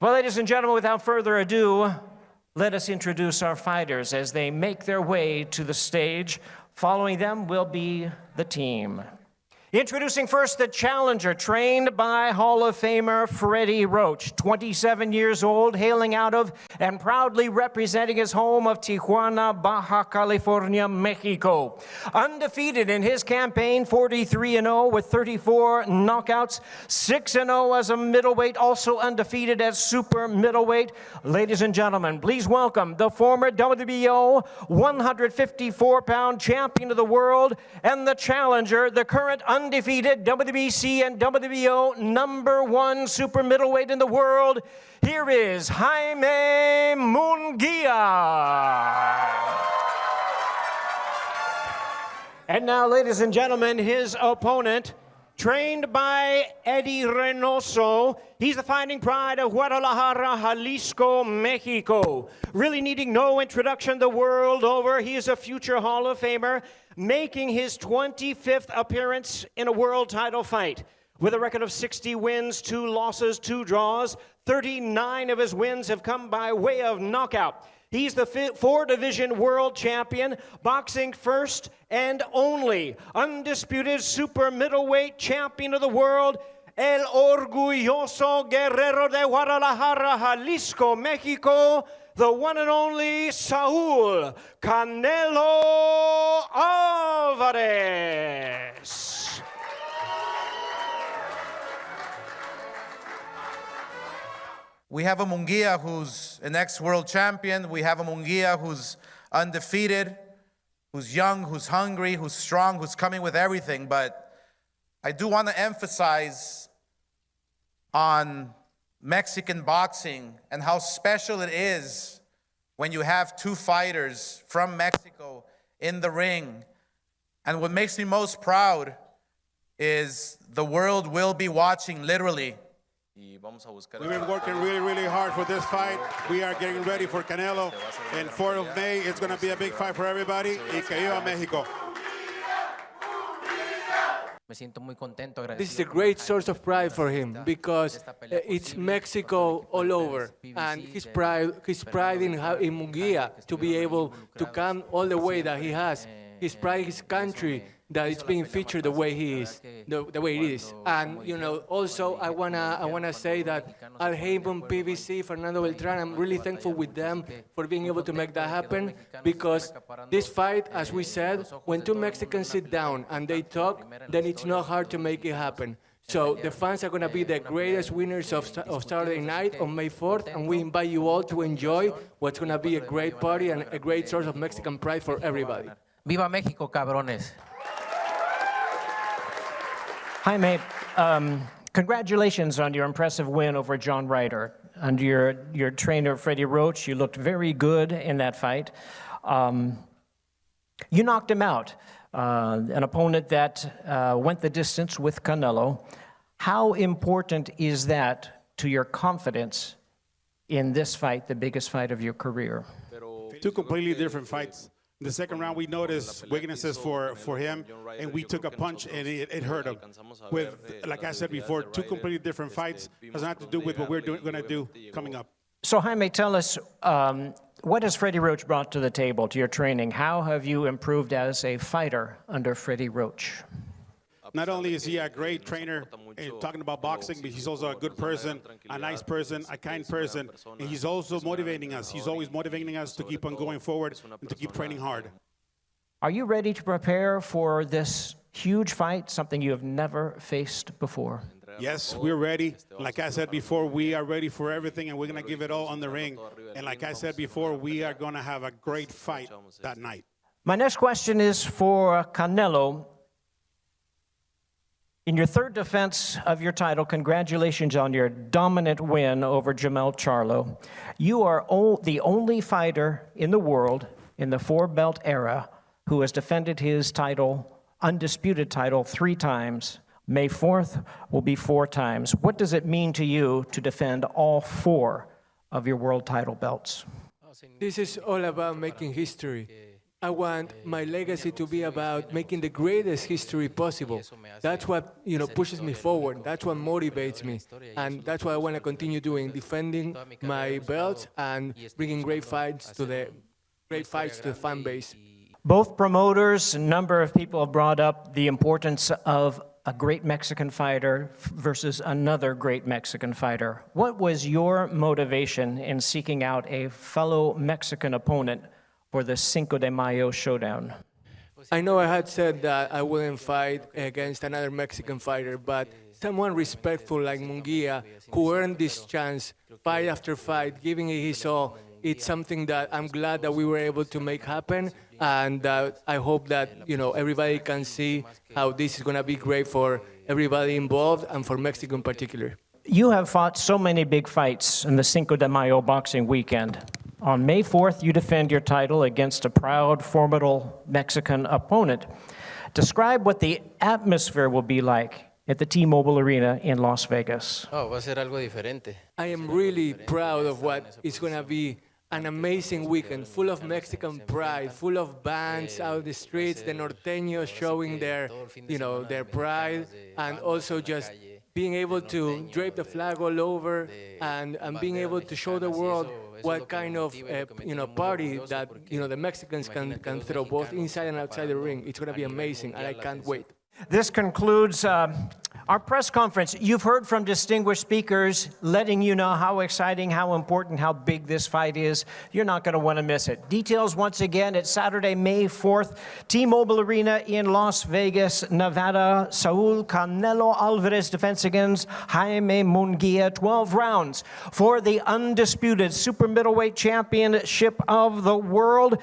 Well, ladies and gentlemen, without further ado, let us introduce our fighters as they make their way to the stage. Following them will be the team. Introducing first the challenger, trained by Hall of Famer Freddie Roach, 27 years old, hailing out of and proudly representing his home of Tijuana, Baja California, Mexico. Undefeated in his campaign, 43-0 with 34 knockouts, 6-0 as a middleweight, also undefeated as super middleweight. Ladies and gentlemen, please welcome the former WBO 154-pound champion of the world and the challenger, the current undefeated WBC and WBO #1 super middleweight in the world. Here is Jaime Munguía. And now, ladies and gentlemen, his opponent, trained by Eddie Reynoso. He's the fighting pride of Guadalajara, Jalisco, Mexico. Really needing no introduction the world over. He is a future Hall of Famer, making his 25th appearance in a world title fight. With a record of 60 wins, 2 losses, 2 draws, 39 of his wins have come by way of knockout. He's the 4-division world champion, boxing first and only undisputed super middleweight champion of the world, el orgulloso guerrero de Guadalajara, Jalisco, Mexico, the one and only Saúl Canelo Álvarez. We have a Munguia who's an ex-world champion. We have a Munguia who's undefeated, who's young, who's hungry, who's strong, who's coming with everything. But I do want to emphasize on Mexican boxing and how special it is when you have 2 fighters from Mexico in the ring. And what makes me most proud is the world will be watching, literally. We've been working really hard for this fight. We are getting ready for Canelo. And 4th of May, it's going to be a big fight for everybody. Y que viva México. This is a great source of pride for him because it's Mexico all over, and his pride in Munguia to be able to come all the way that he has. His pride, his country, that it's being featured the way he is, the way it is. And you know, also I wanna say that Al Haven, PVC, Fernando Beltran, I'm really thankful with them for being able to make that happen, because this fight, as we said, when 2 Mexicans sit down and they talk, then it's not hard to make it happen. So the fans are going to be the greatest winners of Saturday night on May 4th, and we invite you all to enjoy what's going to be a great party and a great source of Mexican pride for everybody. Viva México, cabrones. Jaime, congratulations on your impressive win over John Ryder. Under your trainer, Freddie Roach, you looked very good in that fight. You knocked him out, an opponent that went the distance with Canelo. How important is that to your confidence in this fight, the biggest fight of your career? 2 completely different fights. In the second round, we noticed weaknesses for him, and we took a punch, and it hurt him. With, like I said before, 2 completely different fights. Doesn't have to do with what we're going to do coming up. So, Jaime, tell us, what has Freddie Roach brought to the table, to your training? How have you improved as a fighter under Freddie Roach? Not only is he a great trainer talking about boxing, but he's also a good person, a nice person, a kind person, and he's also motivating us. He's always motivating us to keep on going forward and to keep training hard. Are you ready to prepare for this huge fight, something you have never faced before? Yes, we're ready. Like I said before, we are ready for everything, and we're going to give it all on the ring. And like I said before, we are going to have a great fight that night. My next question is for Canelo. In your 3rd defense of your title, congratulations on your dominant win over Jamel Charlo. You are the only fighter in the world in the 4-belt era who has defended his title, undisputed title, 3 times. May 4th will be 4 times. What does it mean to you to defend all 4 of your world title belts? This is all about making history. I want my legacy to be about making the greatest history possible. That's what pushes me forward. That's what motivates me, and that's what I want to continue doing: defending my belts and bringing great fights to the fan base. Both promoters, a number of people have brought up the importance of a great Mexican fighter versus another great Mexican fighter. What was your motivation in seeking out a fellow Mexican opponent for the Cinco de Mayo showdown? I know I had said that I wouldn't fight against another Mexican fighter, but someone respectful like Munguia, who earned this chance fight after fight, giving it his all, it's something that I'm glad that we were able to make happen, and I hope that everybody can see how this is going to be great for everybody involved and for Mexico in particular. You have fought so many big fights in the Cinco de Mayo boxing weekend. On May 4th, you defend your title against a proud, formidable Mexican opponent. Describe what the atmosphere will be like at the T-Mobile Arena in Las Vegas. Oh, va a ser algo diferente. I am really proud of what is going to be an amazing weekend, full of Mexican pride, full of bands out the streets, the norteños showing their pride, and also just being able to drape the flag all over and being able to show the world what kind of party that the Mexicans can throw both inside and outside the ring. It's going to be amazing, and I can't wait. This concludes our press conference. You've heard from distinguished speakers letting you know how exciting, how important, how big this fight is. You're not going to want to miss it. Details once again, it's Saturday, May 4th, T-Mobile Arena in Las Vegas, Nevada. Saul Canelo Álvarez defense against Jaime Munguía, 12 rounds for the undisputed super middleweight championship of the world.